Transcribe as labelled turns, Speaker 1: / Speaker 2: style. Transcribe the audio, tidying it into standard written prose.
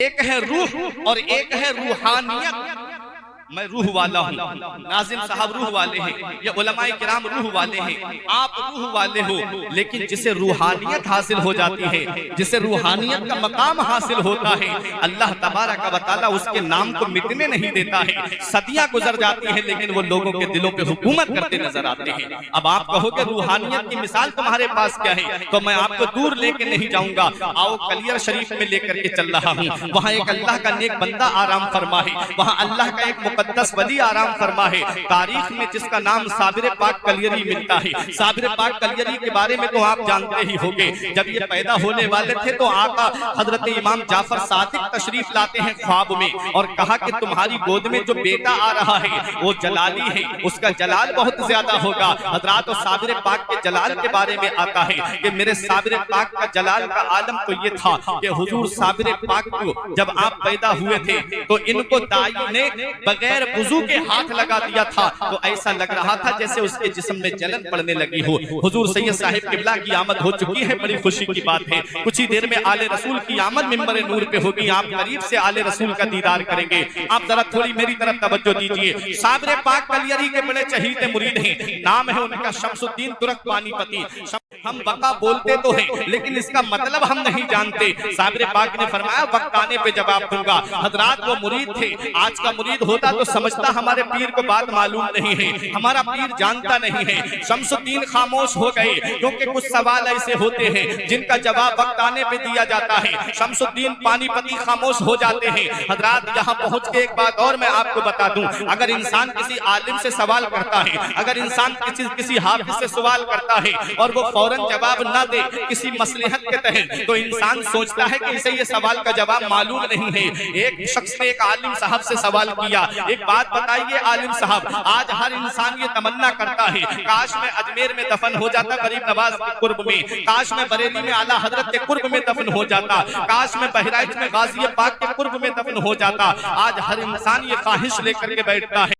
Speaker 1: एक है रूह और एक है रूहानियत। मैं रूह वाला हूँ, नाज़िम साहब रूह वाले हैं, ये उलमाए किराम रूह वाले हैं, आप रूह वाले हो। लेकिन जिसे रूहानियत हासिल हो जाती है, जिसे रूहानियत का मकाम हासिल होता है, अल्लाह तबारक व तआला उसके नाम को मिटने नहीं देता है। सदियां गुजर जाती है लेकिन वो लोगों के दिलों पे हुकूमत करते नजर आते हैं। अब आप कहोगे रूहानियत की मिसाल तुम्हारे पास क्या है, तो मैं आपको दूर लेके नहीं जाऊंगा। आओ कलियर शरीफ में लेकर के चल रहा हूँ। वहाँ एक अल्लाह का नेक बंदा आराम फरमा है, वहाँ अल्लाह का एक मुकद्दस वली आराम फरमा है। तारीख में जिसका नाम साबिर पाक कलियरी मिलता है। साबिर पाक कलियरी के बारे में तो आप जानते ही होंगे। जब ये पैदा होने वाले थे तो आका हजरत इमाम जाफर सादिक तशरीफ लाते हैं ख्वाब में और कहा कि तुम्हारी गोद में जो बेटा आ रहा है वो जलाली है, उसका जलाल बहुत ज्यादा होगा। हजरात साबिर पाक के जलाल के बारे में आता है कि मेरे साबिर पाक का जलाल का आलम तो ये था कि हुजूर साबिर पाक को जब आप पैदा हुए थे तो इनको दाई ने बगैर वुजू के हाथ लगा दिया था, तो ऐसा लग रहा था जैसे उसके जिस्म में जलन पड़ने लगी हो। हुजूर सैयद साहिब किबला की आमद हो चुकी है, बड़ी खुशी की बात है। कुछ ही देर में आले रसूल की आमद मिंबर नूर पे होगी। आप करीब से आले रसूल का दीदार करेंगे। आप जरा थोड़ी मेरी तरफ तवज्जो दीजिए। साबिर पाक कलियरी के बड़े चहीते मुरीद हैं, नाम है उनका शमसुद्दीन तुरक पानीपती। हम बका बोलते तो हैं लेकिन इसका मतलब हम नहीं जानते। साबिर पाक ने फरमाया वक्त आने पे जवाब दूंगा। हजरात वो मुरीद थे, आज का मुरीद होता तो समझता हमारे पीर को बात मालूम नहीं है, हमारा पीर जानता नहीं है। शमसुद्दीन खामोश हो गए क्योंकि कुछ सवाल ऐसे होते हैं जिनका जवाब वक्त आने पे दिया जाता है। शमसुद्दीन पानीपती खामोश हो जाते हैं। हजरात यहाँ पहुंच के एक बात और मैं आपको बता दूं, अगर इंसान किसी आलिम से सवाल करता है, अगर इंसान किसी हाफिज से सवाल करता है और वो फौरन जवाब ना दे किसी मसलहत के तहत, तो इंसान सोचता है कि इसे ये सवाल का जवाब मालूम नहीं है। एक शख्स ने एक आलिम साहब से सवाल किया, एक बात बताइए आलिम साहब, आज हर इंसान ये तमन्ना करता है काश मैं अजमेर में दफन हो जाता गरीब नवाज के कुर्ब में, काश मैं बरेली में आला हजरत के कुर्ब में दफन हो जाता, काश मैं बहराइच में गाजी पाक के कुर्ब में दफन हो जाता। आज हर इंसान ये ख्वाहिश लेकर के बैठता है।